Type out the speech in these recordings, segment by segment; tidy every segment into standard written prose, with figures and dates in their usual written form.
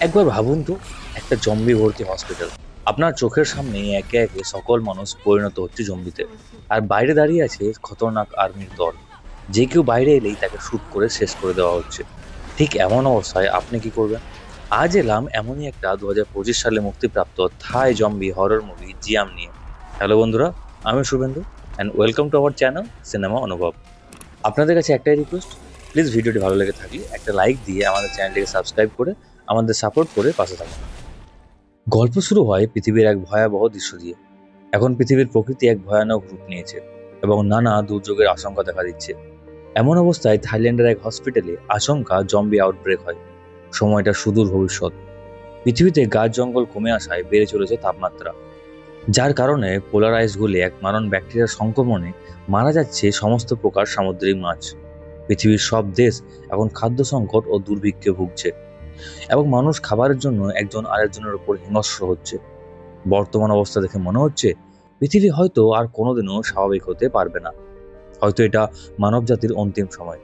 একবার ভাবুন তো, একটা জম্বি ভর্তি হসপিটাল। আপনার চোখের সামনে একে একে সকল মানুষ পরিণত হচ্ছে জম্বিতে। আর বাইরে দাঁড়িয়ে আছে খতরনাক আর্মির দল। যে কেউ বাইরে এলেই তাকে শুট করে শেষ করে দেওয়া হচ্ছে। ঠিক এমন অবস্থায় আপনি কি করবেন? আজ এলাম এমনই একটা 2025 সালে মুক্তিপ্রাপ্ত থাই জম্বি হরর মুভি জিয়াম নিয়ে। হ্যালো বন্ধুরা, আমি Suvendu and welcome to our channel cinema অনুভব। আপনাদের কাছে একটাই রিকোয়েস্ট, প্লিজ ভিডিওটি ভালো লেগে থাকলে একটা লাইক দিয়ে আমাদের চ্যানেলটিকে সাবস্ক্রাইব করে আমাদের সাপোর্ট করে পাশে থাকুন। গল্প শুরু হয় পৃথিবীর এক ভয়াবহ দৃশ্য দিয়ে। এখন পৃথিবীর প্রকৃতি এক ভয়ানক রূপ নিয়েছে এবং নানা দুর্যোগের আশঙ্কা দেখা দিচ্ছে। এমন অবস্থায় থাইল্যান্ডের এক হসপিটালে আচমকা জম্বি আউটব্রেক হয়। সময়টা সুদূর ভবিষ্যৎ। পৃথিবীতে গাছ জঙ্গল কমে আসায় বেড়ে চলেছে তাপমাত্রা, যার কারণে পোলার আইস গলে এক মারণ ব্যাকটেরিয়ার সংক্রমণে মারা যাচ্ছে সমস্ত প্রকার সামুদ্রিক মাছ। পৃথিবীর সব দেশ এখন খাদ্য সংকট ও দুর্ভিক্ষে ভুগছে এবং মানুষ খাবারের জন্য একজন আরেকজনের উপর হিংস্র হচ্ছে। বর্তমান অবস্থা দেখে মনে হচ্ছে পৃথিবী হয়তো আর কোনোদিনও স্বাভাবিক হতে পারবে না। হয়তো এটা মানব জাতির অন্তিম সময়।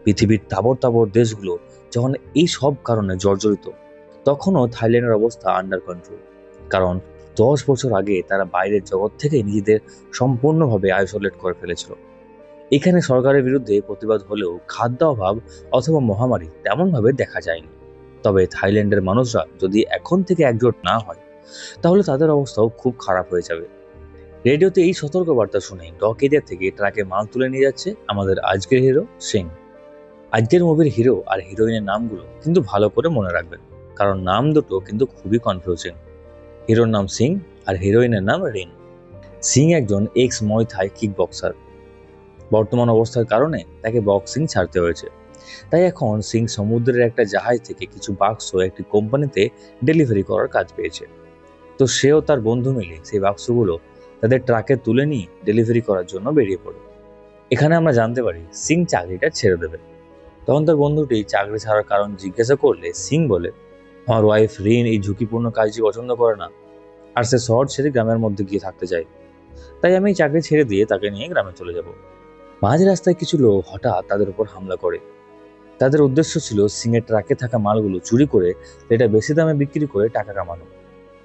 পৃথিবীর তাবর তাবর দেশগুলো যখন এই সব কারণে জর্জরিত, তখনও থাইল্যান্ডের অবস্থা আন্ডার কন্ট্রোল। কারণ 10 বছর আগে তারা বাইরের জগৎ থেকে নিজেদের সম্পূর্ণভাবে আইসোলেট করে ফেলেছিল। এখানে সরকারের বিরুদ্ধে প্রতিবাদ হলেও খাদ্য অভাব অথবা মহামারী তেমনভাবে দেখা যায়নি। তবে থাইল্যান্ডের মানুষরা যদি এখন থেকে একজোট না হয়, তাহলে তাদের অবস্থাও খুব খারাপ হয়ে যাবে। রেডিওতে এই সতর্কবার্তা শুনে ডক এরিয়া থেকে ট্রাকে মাল তুলে নিয়ে যাচ্ছে আমাদের আজকের হিরো সিং। আজকের মুভির হিরো আর হিরোইনের নামগুলো কিন্তু ভালো করে মনে রাখবেন, কারণ নাম দুটো কিন্তু খুবই কনফিউজিং। হিরোর নাম সিং আর হিরোইনের নাম রিন। সিং একজন এক্স ময় থাই কিক বক্সার। বর্তমান অবস্থার কারণে তাকে বক্সিং ছাড়তে হয়েছে। তাই এখন সিং সমুদ্রের একটা জাহাজ থেকে কিছু বাক্স একটি কোম্পানিতে ডেলিভারি করার কাজ পেয়েছে। তো সেও তার বন্ধু মিলে সেই বাক্সগুলো তাদের ট্রাকে তুলে নিয়ে ডেলিভারি করার জন্য বেরিয়ে পড়ে। এখানে আমরা জানতে পারি সিং চাকরিটা ছেড়ে দেবে। তখন তার বন্ধুটি চাকরি ছাড়ার কারণ জিজ্ঞাসা করলে সিং বলে, আমার ওয়াইফ রিন এই ঝুঁকিপূর্ণ কাজটি পছন্দ করে না, আর সে শহর ছেড়ে গ্রামের মধ্যে গিয়ে থাকতে চায়। তাই আমি এই চাকরি ছেড়ে দিয়ে তাকে নিয়ে গ্রামে চলে যাব। মাঝ রাস্তায় কিছু লোক হঠাৎ তাদের উপর হামলা করে। তাদের উদ্দেশ্য ছিল সিংয়ের ট্রাকে থাকা মালগুলো চুরি করে এটা বেশি দামে বিক্রি করে টাকা কামানো।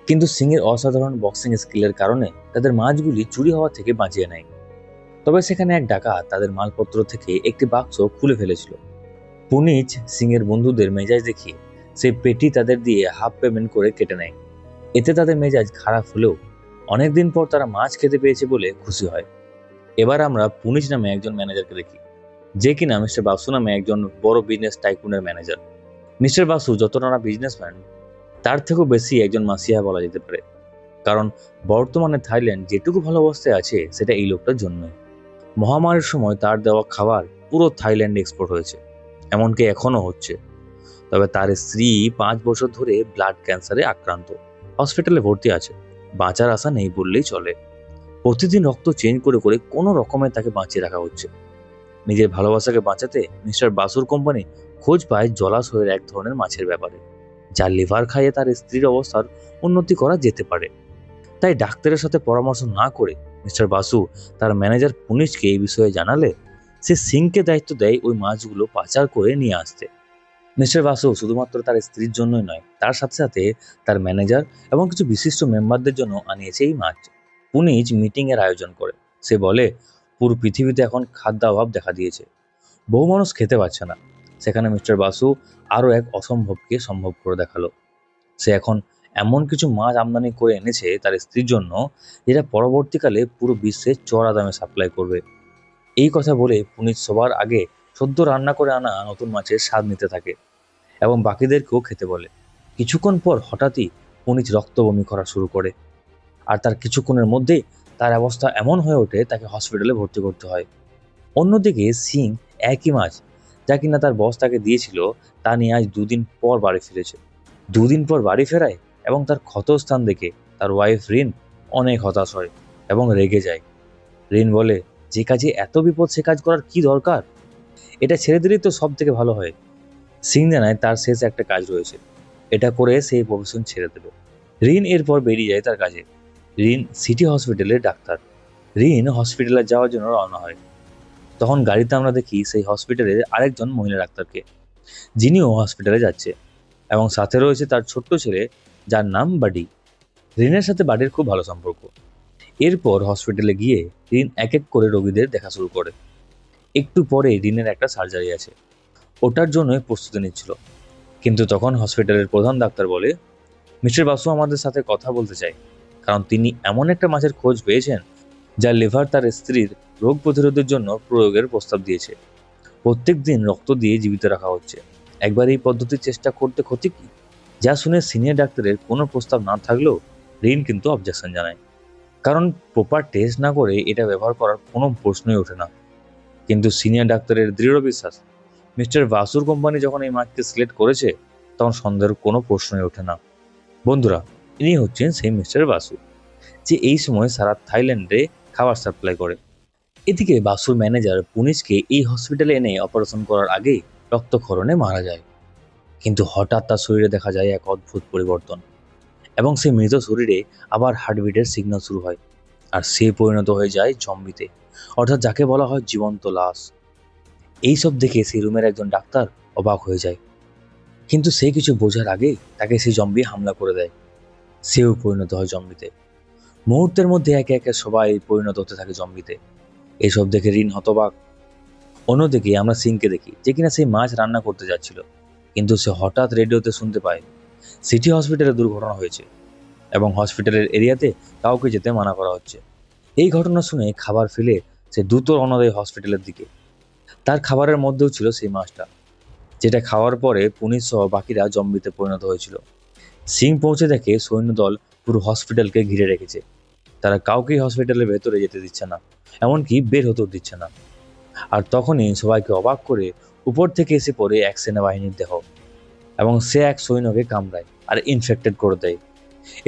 কিন্তু সিংয়ের অসাধারণ বক্সিং স্কিলের কারণে তাদের মাছগুলি চুরি হওয়া থেকে বাঁচিয়ে নেয়। তবে সেখানে এক ডাকাত তাদের মালপত্র থেকে একটি বাক্স খুলে ফেলেছিল। পুনিচ সিংয়ের বন্ধুদের মেজাজ দেখিয়ে সেই পেটি তাদের দিয়ে হাফ পেমেন্ট করে কেটে নেয়। এতে তাদের মেজাজ খারাপ হলেও অনেকদিন পর তারা মাছ খেতে পেয়েছে বলে খুশি হয়। এবার আমরা পুনিচ নামে একজন ম্যানেজারকে দেখি, যে কিনা মিস্টার বাসু নামে একজন বড় বিজনেস টাইকুনের ম্যানেজার। মিস্টার বাসু যতটা না বিজনেসম্যান, তার থেকেও বেশি একজন মাসিহা বলা যেতে পারে। কারণ বর্তমানে থাইল্যান্ড যেটুকু ভালো অবস্থায় আছে সেটা এই লোকটার জন্যই। মহামারীর সময় তার দেওয়া খাবার পুরো থাইল্যান্ডে এক্সপোর্ট হয়েছে, এমনকি এখনো হচ্ছে। তবে তার স্ত্রী 5 বছর ধরে ব্লাড ক্যান্সারে আক্রান্ত, হসপিটালে ভর্তি আছে। বাঁচার আশা নেই বললেই চলে। প্রতিদিন রক্ত চেঞ্জ করে করে কোনো রকমে তাকে বাঁচিয়ে রাখা হচ্ছে। নিজের ভালোবাসাকে বাঁচাতে মিস্টার বাসুর কোম্পানি খোঁজ পায় জলাশয়ের এক ধরনের মাছের ব্যাপারে, যার লিভার খাইয়ে তার স্ত্রীর অবস্থার উন্নতি করা যেতে পারে। তাই ডাক্তারের সাথে পরামর্শ না করে মিস্টার বাসু তার ম্যানেজার পুনিশকে এই বিষয়ে জানালে সে সিংকে দায়িত্ব দেয় ওই মাছগুলো পাচার করে নিয়ে আসতে। মিস্টার বাসু শুধুমাত্র তার স্ত্রীর জন্যই নয়, তার সাথে সাথে তার ম্যানেজার এবং কিছু বিশিষ্ট মেম্বারদের জন্য আনিয়েছে এই মাছ। পুনিচ মিটিং এর আয়োজন করে। সে বলে, পুরো পৃথিবীতে এখন খাদ্য অভাব দেখা দিয়েছে, বহু মানুষ খেতে পাচ্ছে না। সেখানে মিস্টার বাসু আরো এক অসম্ভবকে সম্ভব করে দেখালো। সে এখন এমন কিছু মাছ আমদানি করে এনেছে তার স্ত্রীর জন্য, যেটা পরবর্তীকালে পুরো বিশ্বে চড়া দামে সাপ্লাই করবে। এই কথা বলে পুনিত সবার আগে সদ্য রান্না করে আনা নতুন মাছের স্বাদ নিতে থাকে এবং বাকিদেরকেও খেতে বলে। কিছুক্ষণ পর হঠাৎই পুনিত রক্ত বমি করা শুরু করে, আর তার কিছুক্ষণের মধ্যেই তার অবস্থা এমন হয়ে ওঠে তাকে হসপিটালে ভর্তি করতে হয়। অন্যদিকে সিং একই মাছ যা কিনা তার বস তাকে দিয়েছিল তা নিয়ে আজ 2 দিন পর বাড়ি ফিরেছে। 2 দিন পর বাড়ি ফেরায় এবং তার ক্ষতস্থান দেখে তার ওয়াইফ রিন অনেক হতাশ হয় এবং রেগে যায়। রিন বলে, যে কাজে এত বিপদ সে কাজ করার কি দরকার, এটা ছেড়ে দিলেই তো সব থেকে ভালো হয়। সিং জানায় তার শেষ একটা কাজ রয়েছে, এটা করে সেই প্রফেশন ছেড়ে দেবে। রিন এরপর বেরিয়ে যায় তার কাজে। রিন সিটি হসপিটালের ডাক্তার। রিন হসপিটালে যাওয়ার জন্য রওনা হয়। তখন গাড়িতে আমরা দেখি সেই হসপিটালের আরেকজন মহিলা ডাক্তারকে, যিনিও হসপিটালে যাচ্ছে। এবং সাথে রয়েছে তার ছোট্ট ছেলে, যার নাম বাডি। রিনের সাথে বাডির খুব ভালো সম্পর্ক। এরপর হসপিটালে গিয়ে রিন এক এক করে রোগীদের দেখা শুরু করে। একটু পরে রিনের একটা সার্জারি আছে, ওটার জন্যই প্রস্তুতি নিচ্ছিল। কিন্তু তখন হসপিটালের প্রধান ডাক্তার বলে, মিস্টার বাসু আমাদের সাথে কথা বলতে চায়, কারণ তিনি এমন একটা মাছের খোঁজ পেয়েছেন যা লিভার তার স্ত্রীর রোগ প্রতিরোধের জন্য প্রয়োগের প্রস্তাব দিয়েছে। প্রত্যেক দিন রক্ত দিয়ে জীবিত রাখা হচ্ছে, একবার এই পদ্ধতির চেষ্টা করতে ক্ষতি কি? যা শুনে সিনিয়র ডাক্তারের কোনো প্রস্তাব না থাকলেও রিন কিন্তু অবজেকশন জানায়, কারণ প্রপার টেস্ট না করে এটা ব্যবহার করার কোনো প্রশ্নই ওঠে না। কিন্তু সিনিয়র ডাক্তারের দৃঢ় বিশ্বাস, মিস্টার বাসুর কোম্পানি যখন এই মাছকে সিলেক্ট করেছে তখন সন্দেহের কোনো প্রশ্নই ওঠে না। বন্ধুরা, ইনি হচ্ছেন সেই মিস্টার বাসু, যে এই সময় সারা থাইল্যান্ডে খাবার সাপ্লাই করে। এদিকে বাসুর ম্যানেজার পুনিশকে এই হসপিটালে এনে অপারেশন করার আগেই রক্তক্ষরণে মারা যায়। কিন্তু হঠাৎ তার শরীরে দেখা যায় এক অদ্ভুত পরিবর্তন, এবং সেই মৃত শরীরে আবার হার্টবিটের সিগন্যাল শুরু হয়, আর সে পরিণত হয়ে যায় জম্বিতে, অর্থাৎ যাকে বলা হয় জীবন্ত লাশ। এইসব দেখে সেই রুমের একজন ডাক্তার অবাক হয়ে যায়, কিন্তু সে কিছু বোঝার আগেই তাকে সেই জম্বি হামলা করে দেয়। সেও পরিণত হয় জম্বিতে। মুহূর্তের মধ্যে একে একে সবাই পরিণত হতে থাকে জম্বিতে। এসব দেখে রিন হতবাক। অন্যদিকে আমরা সিংকে দেখি, যে কিনা সেই মাছ রান্না করতে যাচ্ছিল, কিন্তু সে হঠাৎ রেডিওতে শুনতে পায় সিটি হসপিটালে দুর্ঘটনা হয়েছে এবং হসপিটালের এরিয়াতে কাউকে যেতে মানা করা হচ্ছে। এই ঘটনা শুনে খাবার ফেলে সে দ্রুত রওনা দেয় হসপিটালের দিকে। তার খাবারের মধ্যেও ছিল সেই মাছটা, যেটা খাওয়ার পরে পুনিশ সহ বাকিরা জম্বিতে পরিণত হয়েছিল। সিং পৌঁছে দেখে সৈন্যদল পুরো হসপিটালকে ঘিরে রেখেছে। তারা কাউকেই হসপিটালের ভেতরে যেতে দিচ্ছে না, এমনকি বের হতেও দিচ্ছে না। আর তখনই সবাইকে অবাক করে উপর থেকে এসে পড়ে এক সেনাবাহিনীর দেহ, এবং সে এক সৈন্যকে কামড়ায় আর ইনফেক্টেড করে দেয়।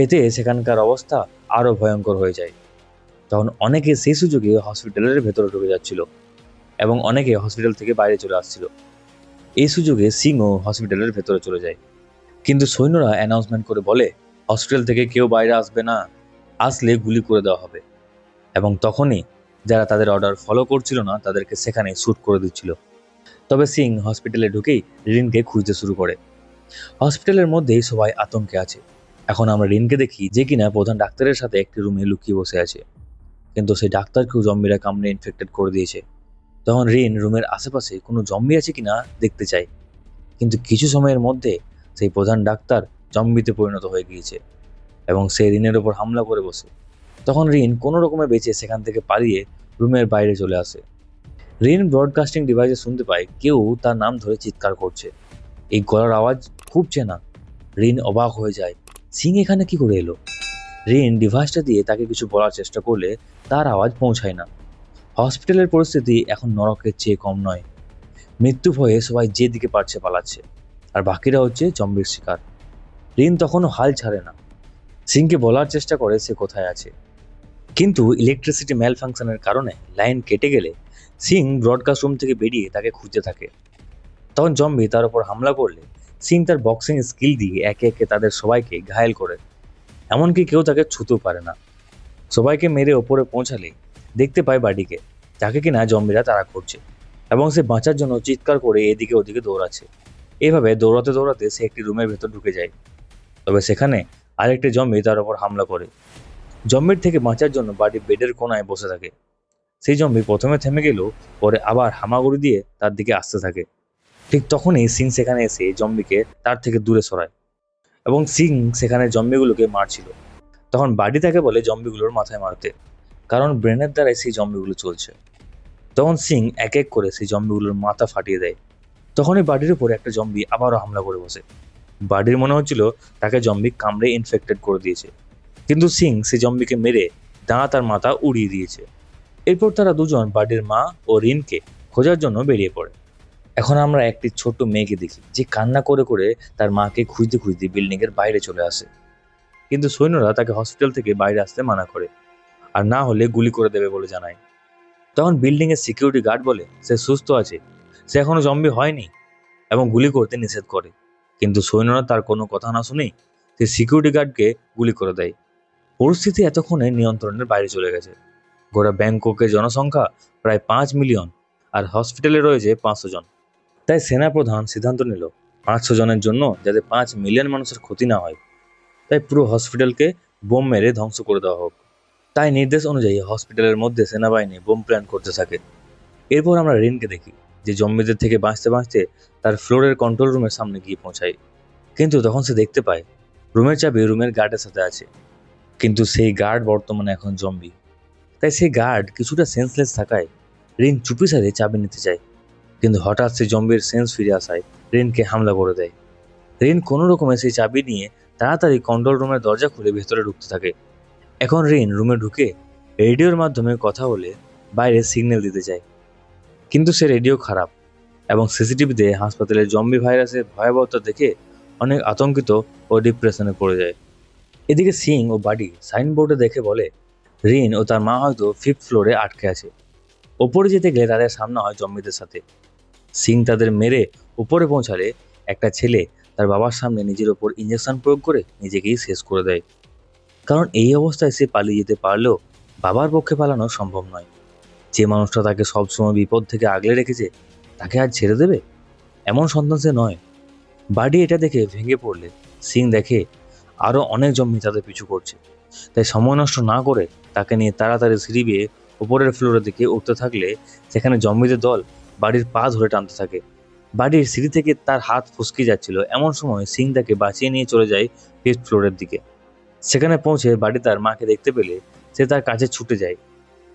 এতে সেখানকার অবস্থা আরো ভয়ঙ্কর হয়ে যায়। তখন অনেকে সেই সুযোগে হসপিটালের ভেতরে ঢুকে যাচ্ছিল এবং অনেকে হসপিটাল থেকে বাইরে চলে আসছিল। এই সুযোগে সিংও হসপিটালের ভেতরে চলে যায়, কিন্তু সৈন্যরা অ্যানাউন্সমেন্ট করে বলে হসপিটাল থেকে কেউ বাইরে আসবে না, আসলে গুলি করে দেওয়া হবে। এবং তখনই যারা তাদের অর্ডার ফলো করছিল না তাদেরকে সেখানে শ্যুট করে দিচ্ছিল। তবে সিং হসপিটালে ঢুকেই রিনকে খুঁজতে শুরু করে। হসপিটালের মধ্যেই সবাই আতঙ্কে আছে। এখন আমরা রিনকে দেখি, যে কিনা প্রধান ডাক্তারের সাথে একটি রুমে লুকিয়ে বসে আছে, কিন্তু সেই ডাক্তারকেও জম্বিরা কামড়ে ইনফেক্টেড করে দিয়েছে। তখন রিন রুমের আশেপাশে কোনো জম্বি আছে কিনা দেখতে চায়, কিন্তু কিছু সময়ের মধ্যে সেই প্রধান ডাক্তার জম্বিতে পরিণত হয়ে গিয়েছে এবং সে রিনের ওপর হামলা করে বসে। তখন রিন কোনো রকমে বেঁচে সেখান থেকে পালিয়ে রুমের বাইরে চলে আসে। রিন ব্রডকাস্টিং ডিভাইসে শুনতে পায় কেউ তার নাম ধরে চিৎকার করছে। এই গলার আওয়াজ খুব চেনা। রিন অবাক হয়ে যায়, সিং এখানে কি করে এলো? রিন ডিভাইসটা দিয়ে তাকে কিছু বলার চেষ্টা করলে তার আওয়াজ পৌঁছায় না। হসপিটালের পরিস্থিতি এখন নরকের চেয়ে কম নয়। মৃত্যু ভয়ে সবাই যেদিকে পারছে পালাচ্ছে, আর বাকিরা হচ্ছে জম্বির শিকার। রিন তখনও হাল ছাড়ে না, সিংকে বলার চেষ্টা করে সে কোথায় আছে। কিন্তু ইলেকট্রিসিটি ম্যাল ফাংশনের কারণে লাইন কেটে গেলে সিং ব্রডকাস্ট রুম থেকে বেরিয়ে তাকে খুঁজতে থাকে। তখন জম্বি তার উপর হামলা করলে সিং তার বক্সিং স্কিল দিয়ে একে একে তাদের সবাইকে ঘায়েল করে, এমনকি কেউ তাকে ছুঁতেও পারে না। সবাইকে মেরে ওপরে পৌঁছালে দেখতে পায় বাডিকে, যাকে কিনা জম্বিরা তাড়া করছে, এবং সে বাঁচার জন্য চিৎকার করে এদিকে ওদিকে দৌড়াচ্ছে। এভাবে দৌড়াতে দৌড়াতে সে একটি রুমের ভেতর ঢুকে যায়। তবে সেখানে আরেকটি জম্বি তার উপর হামলা করে। জম্বির থেকে বাঁচার জন্য বাডি বেডের কোনায় বসে থাকে। সেই জম্বি প্রথমে থেমে গেলেও পরে আবার হামাগুড়ি দিয়ে তার দিকে আসতে থাকে। ঠিক তখনই সিং সেখানে এসে জম্বিকে তার থেকে দূরে সরায়, এবং সিং সেখানে জম্বিগুলোকে মারছিল। তখন বাডি তাকে বলে জম্বিগুলোর মাথায় মারতে, কারণ ব্রেনের দ্বারাই সেই জম্বিগুলো চলছে। তখন সিং এক এক করে সেই জম্বিগুলোর মাথা ফাটিয়ে দেয়। তখনই বাডির উপরে একটা জম্বি আবারও হামলা করে বসে। বাডির মনে হচ্ছিল তাকে জম্বি কামড়ে ইনফেক্টেড করে দিয়েছে, কিন্তু সিং সেই জম্বিকে মেরে দাঁত আর মাথা উড়িয়ে দিয়েছে। এরপর তারা দুজন বাডির মা ও রিনকে খোঁজার জন্য বেরিয়ে পড়ে। এখন আমরা একটি ছোট্ট মেয়েকে দেখি, যে কান্না করে করে তার মাকে খুঁজতে খুঁজতে বিল্ডিং এর বাইরে চলে আসে। কিন্তু সৈন্যরা তাকে হসপিটাল থেকে বাইরে আসতে মানা করে, আর না হলে গুলি করে দেবে বলে জানায়। তখন বিল্ডিং এর সিকিউরিটি গার্ড বলে সে সুস্থ আছে, সে এখনো জম্বি হয়নি, এবং গুলি করতে নিষেধ করে। কিন্তু সৈন্যরা তার কোনো কথা না শুনেই সে সিকিউরিটি গার্ডকে গুলি করে দেয়। পরিস্থিতি এতক্ষণে নিয়ন্ত্রণের বাইরে চলে গেছে। গোটা ব্যাংককের জনসংখ্যা প্রায় 5 মিলিয়ন, আর হসপিটালে রয়েছে 500 জন। তাই সেনাপ্রধান সিদ্ধান্ত নিল 500 জনের জন্য, যাতে 5 মিলিয়ন মানুষের ক্ষতি না হয়। তাই পুরো হসপিটালকে বোম মেরে ধ্বংস করে দেওয়া হোক। তাই নির্দেশ অনুযায়ী হসপিটালের মধ্যে সেনাবাহিনী বোম প্ল্যান করতে থাকে। এরপর আমরা রিনকে দেখি, যে জম্বিদের থেকে বাঁচতে বাঁচতে তার ফ্লোরের কন্ট্রোল রুমের সামনে গিয়ে পৌঁছায়। কিন্তু তখন সে দেখতে পায় রুমের চাবি রুমের গার্ডের সাথে আছে, কিন্তু সেই গার্ড বর্তমানে এখন জম্বি। তাই সেই গার্ড কিছুটা সেন্সলেস থাকায় রিন চুপি সারে চাবি নিতে চায়, কিন্তু হঠাৎ সেই জম্বির সেন্স ফিরে আসায় রিনকে হামলা করে দেয়। রিন কোনো রকমে সেই চাবি নিয়ে তাড়াতাড়ি কন্ট্রোল রুমের দরজা খুলে ভেতরে ঢুকতে থাকে। এখন রিন রুমে ঢুকে রেডিওর মাধ্যমে কথা বলে বাইরে সিগন্যাল দিতে চায়, কিন্তু সে রেডিও খারাপ এবং সিসিটিভিতে হাসপাতালের জম্বি ভাইরাসের ভয়াবহতা দেখে অনেক আতঙ্কিত ও ডিপ্রেশনে পড়ে যায়। এদিকে সিং ও বাডি সাইনবোর্ডে দেখে বলে রিন ও তার মা হয়তো 5th ফ্লোরে আটকে আছে। ওপরে যেতে গেলে তাদের সামনে হয় জম্বিদের সাথে। সিং তাদের মেরে উপরে পৌঁছালে একটা ছেলে তার বাবার সামনে নিজের ওপর ইঞ্জেকশন প্রয়োগ করে নিজেকেই শেষ করে দেয়। কারণ এই অবস্থায় সে পালিয়ে যেতে পারলেও বাবার পক্ষে পালানো সম্ভব নয়। যে মানুষটা তাকে সবসময় বিপদ থেকে আগলে রেখেছে, তাকে আজ ছেড়ে দেবে? এমন সন্তান সে নয়। বাডি এটা দেখে ভেঙে পড়লে সিং দেখে আরও অনেক জম্বি তাদের পিছু করছে। তাই সময় নষ্ট না করে তাকে নিয়ে তাড়াতাড়ি সিঁড়ি বেয়ে উপরের ফ্লোরের দিকে উঠতে থাকলে সেখানে জম্বিদের দল বাড়ির পা ধরে টানতে থাকে। বাড়ির সিঁড়ি থেকে তার হাত ফসকে যাচ্ছিল, এমন সময় সিং তাকে বাঁচিয়ে নিয়ে চলে যায় 5th ফ্লোরের দিকে। সেখানে পৌঁছে বাড়ি তার মাকে দেখতে পেলে সে তার কাছে ছুটে যায়।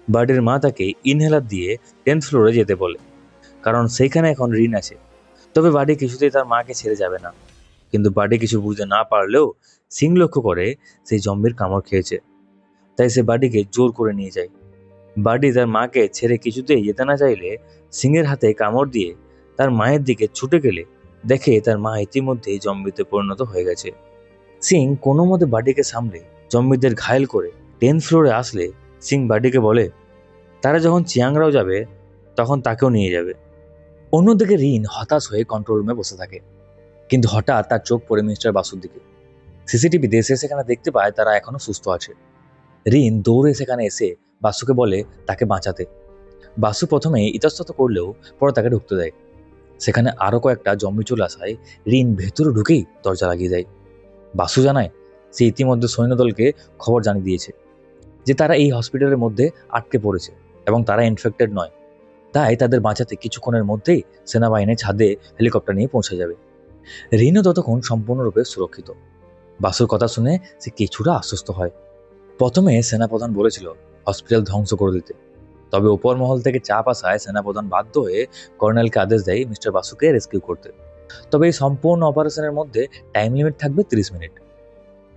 বাড়ির মা তাকে ইনহেলার দিয়ে 10th ফ্লোরে যেতে বলে, কারণ সেইখানে এখন রিন আছে। তবে বাড়ি কিছুতেই তার মাকে ছেড়ে যাবে না। কিন্তু বাড়ি কিছু বুঝতে না পারলেও সিং লক্ষ্য করে সেই জম্বির কামড় খেয়েছে। তাই সে বাড়িকে জোর করে নিয়ে যায়। বাড়ি তার মাকে ছেড়ে কিছুতেই যেতে না চাইলে সিংয়ের হাতে কামড় দিয়ে তার মায়ের দিকে ছুটে গেলে দেখে তার মা ইতিমধ্যেই জম্বিতে পরিণত হয়ে গেছে। সিং কোনো মতে বাড়িকে সামলে জম্বিদের ঘায়েল করে 10th ফ্লোরে আসলে সিং বাড়িকে বলে তারা যখন চিয়াংরাও যাবে তখন তাকেও নিয়ে যাবে। অন্যদিকে রিন হতাশ হয়ে কন্ট্রোল রুমে বসে থাকে, কিন্তু হঠাৎ তার চোখ পড়ে মিস্টার বাসুর দিকে। সিসিটিভিতে সে সেখানে দেখতে পায় তারা এখনো সুস্থ আছে। রিন দৌড়ে সেখানে এসে বাসুকে বলে তাকে বাঁচাতে। বাসু প্রথমে ইতস্তত করলেও পরে তাকে ঢুকতে দেয়। সেখানে আরো কয়েকটা জম্বি চলে আসায় রিন ভেতরে ঢুকেই দরজা লাগিয়ে দেয়। বাসু জানায় সে ইতিমধ্যে সৈন্যদলকে খবর জানিয়ে দিয়েছে যে তারা এই হসপিটালের মধ্যে আটকে পড়েছে এবং তারা ইনফেক্টেড নয়। তাই তাদের বাঁচাতে কিছুক্ষণের মধ্যেই সেনাবাহিনী ছাদে হেলিকপ্টার নিয়ে পৌঁছে যাবে। রিনও ততক্ষণ সম্পূর্ণরূপে সুরক্ষিত। বাসুর কথা শুনে সে কিছুটা আশ্বস্ত হয়। প্রথমে সেনাপ্রধান বলেছিল হসপিটাল ধ্বংস করে দিতে, তবে উপর মহল থেকে চাপ আসায় সেনাপ্রধান বাধ্য হয়ে কর্নেলকে আদেশ দেয় মিস্টার বাসুকে রেস্কিউ করতে। তবে এই সম্পূর্ণ অপারেশনের মধ্যে টাইম লিমিট থাকবে 30 মিনিট।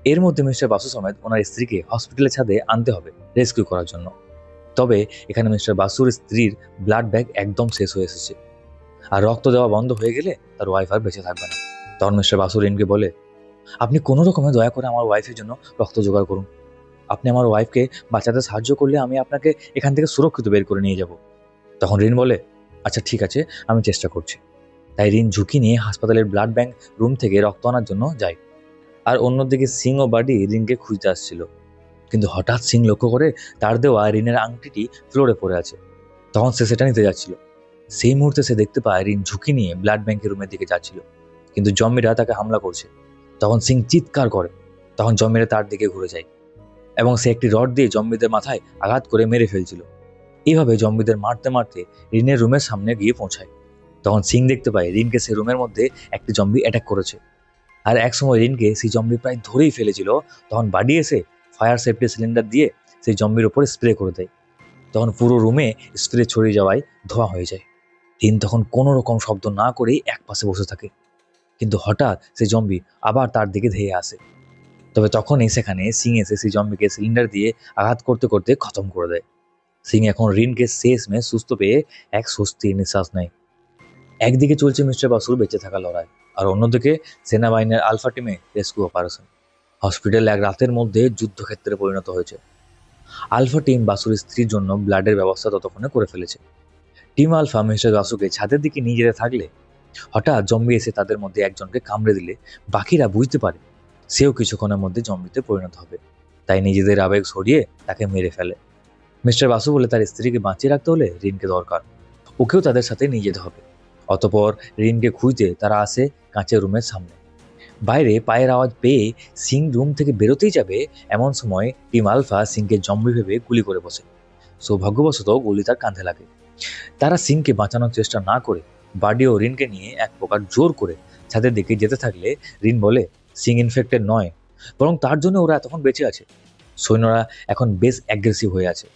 এর মধ্যে মিস্টার বাসু সমেত ওনার স্ত্রীকে হসপিটালের ছাদে আনতে হবে রেস্কিউ করার জন্য। তবে এখানে মিস্টার বাসুর স্ত্রীর ব্লাড ব্যাগ একদম শেষ হয়ে এসেছে, আর রক্ত দেওয়া বন্ধ হয়ে গেলে তার ওয়াইফ আর বেঁচে থাকবে না। তখন মিস্টার বাসু রিনকে বলে আপনি কোনো রকমে দয়া করে আমার ওয়াইফের জন্য রক্ত জোগাড় করুন। আপনি আমার ওয়াইফকে বাঁচাতে সাহায্য করলে আমি আপনাকে এখান থেকে সুরক্ষিত বের করে নিয়ে যাব। তখন রিন বলে আচ্ছা ঠিক আছে, আমি চেষ্টা করছি। তাই রিন ঝুঁকি নিয়ে হাসপাতালের ব্লাড ব্যাংক রুম থেকে রক্ত আনার জন্য যায়। আর অন্যদিকে সিং ও বাডি রিনকে খুঁজতে আসছিল, কিন্তু হঠাৎ সিং লক্ষ্য করে তার দেওয়া রিনের আংটিটি ফ্লোরে পড়ে আছে। তখন সে সেটা নিতে যাচ্ছিল। সেই মুহূর্তে সে দেখতে পায় রিন ঝুঁকি নিয়ে ব্লাড ব্যাংকের রুমের দিকে যাচ্ছিল, কিন্তু জম্বিরা তাকে হামলা করছে। তখন সিং চিৎকার করে। তখন জম্বিরা তার দিকে ঘুরে যায় এবং সে একটি রড দিয়ে জম্বিদের মাথায় আঘাত করে মেরে ফেলছিল। এইভাবে জম্বিদের মারতে মারতে রিনের রুমের সামনে গিয়ে পৌঁছায়। তখন সিং দেখতে পায় রিনকে সেই রুমের মধ্যে একটি জম্বি অ্যাটাক করেছে। আর একসময় রিনকে সেই জম্বি প্রায় ধরেই ফেলেছিল। তখন বাড়ি এসে ফায়ার সেফটি সিলিন্ডার দিয়ে সেই জম্বির ওপরে স্প্রে করে দেয়। তখন পুরো রুমে স্প্রে ছড়িয়ে যাওয়ায় ধোঁয়া হয়ে যায়। রিন তখন কোনো রকম শব্দ না করেই এক পাশে বসে থাকে, কিন্তু হঠাৎ সেই জম্বি আবার তার দিকে ধেয়ে আসে। তবে তখনই সেখানে সিং এসে সেই জম্বিকে সিলিন্ডার দিয়ে আঘাত করতে করতে খতম করে দেয়। সিং এখন রিনকে শেষমেশ সুস্থ পেয়ে এক স্বস্তির নিঃশ্বাস নেয়। একদিকে চলছে মিস্টার বাসুর বেঁচে থাকা লড়াই, আর অন্যদিকে সেনাবাহিনীর আলফা টিমে রেস্কিউ অপারেশন। হসপিটাল এক রাতের মধ্যে যুদ্ধক্ষেত্রে পরিণত হয়েছে। আলফা টিম বাসুর স্ত্রীর জন্য ব্লাডের ব্যবস্থা ততক্ষণে করে ফেলেছে। টিম আলফা মিস্টার বাসুকে ছাদের দিকে নিয়ে যেতে থাকলে হঠাৎ জম্বি এসে তাদের মধ্যে একজনকে কামড়ে দিলে বাকিরা বুঝতে পারে সেও কিছুক্ষণের মধ্যে জম্বিতে পরিণত হবে। তাই নিজেদের আবেগ সরিয়ে তাকে মেরে ফেলে। মিস্টার বাসু বলে তার স্ত্রীকে বাঁচিয়ে রাখতে হলে রিনকে দরকার, ওকেও তাদের সাথে নিয়ে যেতে হবে। অতঃপর রিনকে খুঁজতে তারা আসে কাঁচের রুমের সামনে। বাইরে পায়ের আওয়াজ পেয়ে সিং রুম থেকে বেরোতেই যাবে, এমন সময় টিম আলফা সিংকে জম্বি ভেবে গুলি করে বসে। সৌভাগ্যবশত গুলি তার কাঁধে লাগে। তারা সিংকে বাঁচানোর চেষ্টা না করে বাডি ও রিনকে নিয়ে এক প্রকার জোর করে ছাদের দিকে যেতে থাকলে রিন বলে সিং ইনফেক্টেড নয়, বরং তার জন্য ওরা এতক্ষণ বেঁচে আছে। সৈন্যরা এখন বেশ অ্যাগ্রেসিভ হয়ে আছে।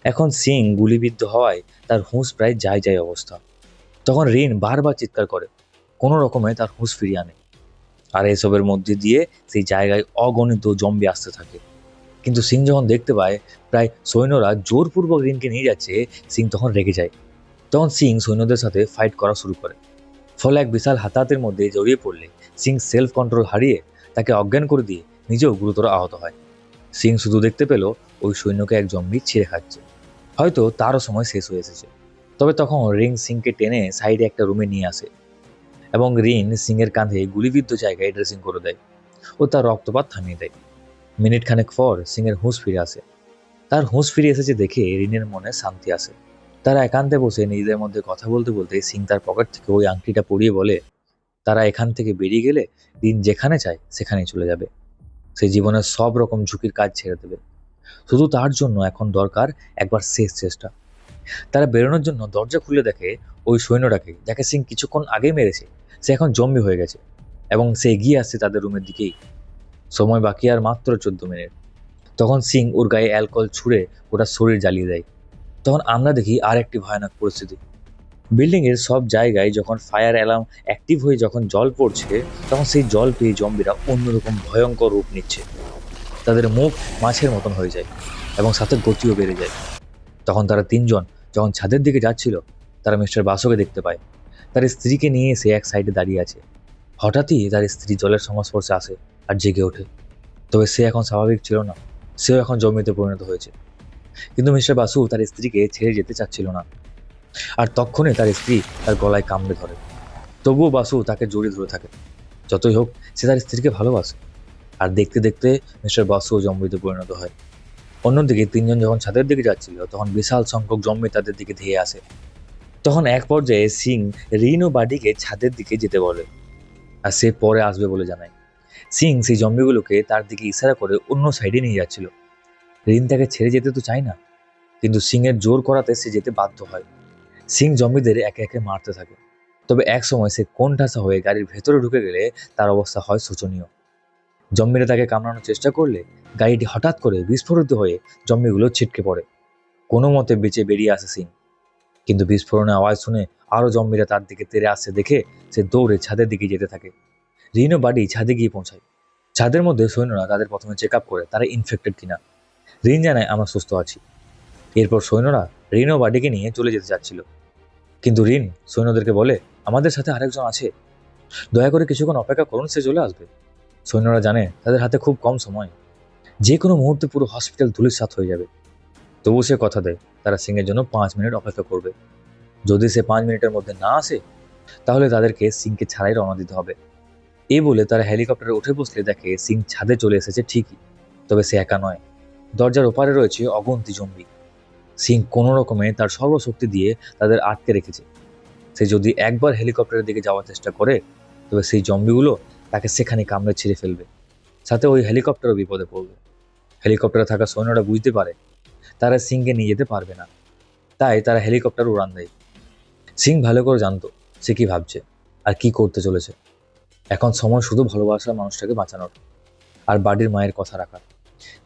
এখন সিং গুলিবিদ্ধ হওয়ায় তার হুঁশ প্রায় যায় যায় অবস্থা। তখন রিন বারবার চিৎকার করে, কোনো রকমে তার হুঁশ ফিরিয়ে আনে। আর এসবের মধ্যে দিয়ে সেই জায়গায় অগণিত জম্বি আসতে থাকে। কিন্তু সিং যখন দেখতে পায় প্রায় সৈন্যরা জোরপূর্বক রিনকে নিয়ে যাচ্ছে, সিং তখন রেগে যায়। তখন সিং সৈন্যদের সাথে ফাইট করা শুরু করে। ফলে এক বিশাল হাতাহাতির মধ্যে জড়িয়ে পড়লে সিং সেলফ কন্ট্রোল হারিয়ে তাকে অজ্ঞান করে দিয়ে নিজেও গুরুতর আহত হয়। সিং শুধু দেখতে পেল ওই সৈন্যকে এক জম্বি ছিঁড়ে খাচ্ছে। হয়তো তারও সময় শেষ হয়ে এসেছে। তবে তখন রিং সিংকে টেনে সাইডে একটা রুমে নিয়ে আসে এবং রিন সিংয়ের কাঁধে গুলিবিদ্ধ জায়গায় ড্রেসিং করে দেয় ও তার রক্তপাত থামিয়ে দেয়। মিনিট খানেক পর সিংয়ের হুঁশ ফিরে আসে। তার হুঁশ ফিরে এসেছে দেখে রিনের মনে শান্তি আসে। তারা একান্তে বসে নিজেদের মধ্যে কথা বলতে বলতে সিং তার পকেট থেকে ওই আংটিটা পরিয়ে বলে, তারা এখান থেকে বেরিয়ে গেলে রিন যেখানে চায় সেখানেই চলে যাবে। সে জীবনের সব রকম ঝুঁকির কাজ ছেড়ে দেবে। শুধু তার জন্য এখন দরকার একবার শেষ চেষ্টা। তারা বেরোনোর জন্য দরজা খুলে দেখে ওই সৈন্যটাকে যাকে সিং কিছুক্ষণ আগেই মেরেছে সে এখন জম্বি হয়ে গেছে এবং সে এগিয়ে আসছে তাদের রুমের দিকেই। সময় বাকি আর মাত্র 14 মিনিট। তখন সিং ওর গায়ে অ্যালকোহল ছুঁড়ে ওটা শরীর জ্বালিয়ে দেয়। তখন আমরা দেখি আর একটি ভয়ানক পরিস্থিতি। বিল্ডিং এর সব জায়গায় যখন ফায়ার অ্যালার্ম অ্যাক্টিভ হয়ে যখন জল পড়ছে, তখন সেই জল পেয়ে জম্বিরা অন্যরকম ভয়ঙ্কর রূপ নিচ্ছে। তাদের মুখ মাছের মতন হয়ে যায় এবং সাথে গতিও বেড়ে যায়। তখন তারা তিনজন যখন ছাদের দিকে যাচ্ছিল, তারা মিস্টার বাসুকে দেখতে পায়। তার স্ত্রীকে নিয়ে এসে এক সাইডে দাঁড়িয়ে আছে। হঠাৎই তার স্ত্রী জলের সংস্পর্শে আসে আর জেগে ওঠে। তবে সে এখন স্বাভাবিক ছিল না, সেও এখন জম্বিতে পরিণত হয়েছে। কিন্তু মিস্টার বাসু তার স্ত্রীকে ছেড়ে যেতে চাচ্ছিল না। আর তক্ষণে তার স্ত্রী তার গলায় কামড়ে ধরে। তবুও বাসু তাকে জড়িয়ে ধরে থাকে। যতই হোক, সে তার স্ত্রীকে ভালোবাসে। আর দেখতে দেখতে মিস্টার বাসুও জম্বিতে পরিণত হয়। অন্যদিকে তিনজন যখন ছাদের দিকে যাচ্ছিল, তখন বিশাল সংখ্যক জম্বি তাদের দিকে ধেয়ে আসে। তখন এক পর্যায়ে সিং রিন ও বাডিকে ছাদের দিকে যেতে বলে আর সে পরে আসবে বলে জানায়। সিং সেই জম্বিগুলোকে তার দিকে ইশারা করে অন্য সাইডে নিয়ে যাচ্ছিল। রিন তাকে ছেড়ে যেতে তো চায় না, কিন্তু সিং এর জোর করাতে সে যেতে বাধ্য হয়। সিং জম্বিদের একে একে মারতে থাকে। তবে এক সময় সে কোণঠাসা হয়ে গাড়ির ভেতরে ঢুকে গেলে তার অবস্থা হয় শোচনীয়। জম্বিরা তাকে কামড়ানোর চেষ্টা করলে গাড়িটি হঠাৎ করে বিস্ফোরিত হয়ে জম্বিগুলো ছিটকে পড়ে। কোনো মতে বেঁচে বেরিয়ে আসে সিং। কিন্তু বিস্ফোরণের আওয়াজ শুনে আরো জম্বিরা তার দিকে তেড়ে আসছে দেখে সে দৌড়ে ছাদের দিকে যেতে থাকে। রিন ও বাডি ছাদে গিয়ে পৌঁছায়। ছাদের মধ্যে সৈন্যরা তাদের প্রথমে চেক আপ করে তারা ইনফেক্টেড কিনা। রিন জানায় আমরা সুস্থ আছি। এরপর সৈন্যরা রিন ও বাডিকে নিয়ে চলে যেতে চাচ্ছিল, কিন্তু রিন সৈন্যদেরকে বলে আমাদের সাথে আরেকজন আছে, দয়া করে কিছুক্ষণ অপেক্ষা করুন, সে চলে আসবে। সৈন্যরা জানে তাদের হাতে খুব কম সময়, যে কোনো মুহূর্তে পুরো হসপিটাল ধূলিসাৎ হয়ে যাবে। তবু সে কথা দেয় তারা সিংয়ের জন্য 5 মিনিট অপেক্ষা করবে। যদি সে 5 মিনিটের মধ্যে না আসে, তাহলে তাদেরকে সিংকে ছাড়াই রওনা দিতে হবে। এই বলে তারা হেলিকপ্টারে উঠে বসলে দেখে সিং ছাদে চলে এসেছে ঠিকই, তবে সে একা নয়। দরজার ওপারে রয়েছে অগন্তি জম্বি। সিং কোনো রকমে তার সর্বশক্তি দিয়ে তাদের আটকে রেখেছে। সে যদি একবার হেলিকপ্টারের দিকে যাওয়ার চেষ্টা করে, তবে সেই জম্বিগুলো তাকে সেখানে কামড়ে ছিঁড়ে ফেলবে। সাথে ওই হেলিকপ্টারও বিপদে পড়বে। হেলিকপ্টারে থাকা সৈন্যরা বুঝতে পারে তারা সিংকে নিয়ে যেতে পারবে না, তাই তারা হেলিকপ্টার উড়ান দেয়। সিং ভালো করে জানতো সে কি ভাবছে আর কি করতে চলেছে। এখন সময় শুধু ভালোবাসার মানুষটাকে বাঁচানোর আর বাড়ির মায়ের কথা রাখার।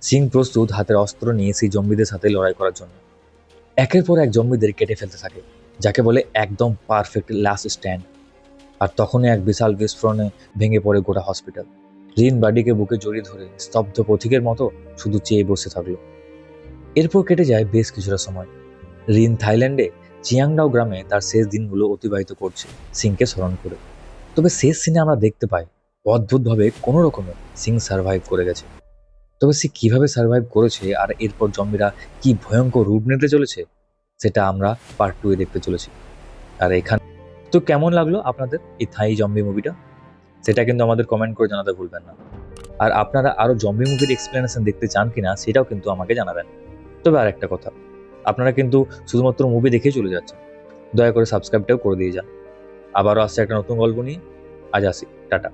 সিং প্রস্তুত হাতের অস্ত্র নিয়ে সেই জম্বিদের সাথে লড়াই করার জন্য। একের পর এক জম্বিদের কেটে ফেলতে থাকে, যাকে বলে একদম পারফেক্ট লাস্ট স্ট্যান্ড। আর তখনই এক বিশাল বিস্ফোরণে ভেঙে পড়ে গোটা হসপিটাল। রিন বাডিকে বুকে জড়িয়ে ধরে স্তব্ধ পথিকের মতো শুধু চেয়ে বসে থাকলো। এরপর কেটে যায় বেশ কিছুটা সময়। রিন থাইল্যান্ডে চিয়াংডাও গ্রামে তার শেষ দিনগুলো অতিবাহিত করছে সিংকে স্মরণ করে। তবে শেষ সিনে আমরা দেখতে পাই অদ্ভুতভাবে কোনো রকমে সিং সার্ভাইভ করে গেছে। তবে সে কিভাবে সার্ভাইভ করেছে আর এরপর জম্বিরা কি ভয়ঙ্কর রূপ নিতে চলেছে, সেটা আমরা পার্ট 2 দেখতে চলেছি। আর এখানে তো কেমন লাগলো আপনাদের এই থাই জম্বি মুভিটা, সেটা কিন্তু আমাদের কমেন্ট করে জানাতে ভুলবেন না। আর আপনারা আরো জম্বি মুভির এক্সপ্লেনেশন দেখতে চান কিনা সেটাও কিন্তু আমাকে জানাবেন। তবে আর একটা কথা, আপনারা কিন্তু শুধুমাত্র মুভি দেখেই চলে যাচ্ছেন, দয়া করে সাবস্ক্রাইবটাও করে দিয়ে যান। আবারও আসছে একটা নতুন গল্প নিয়ে। আজ আসি, টাটা।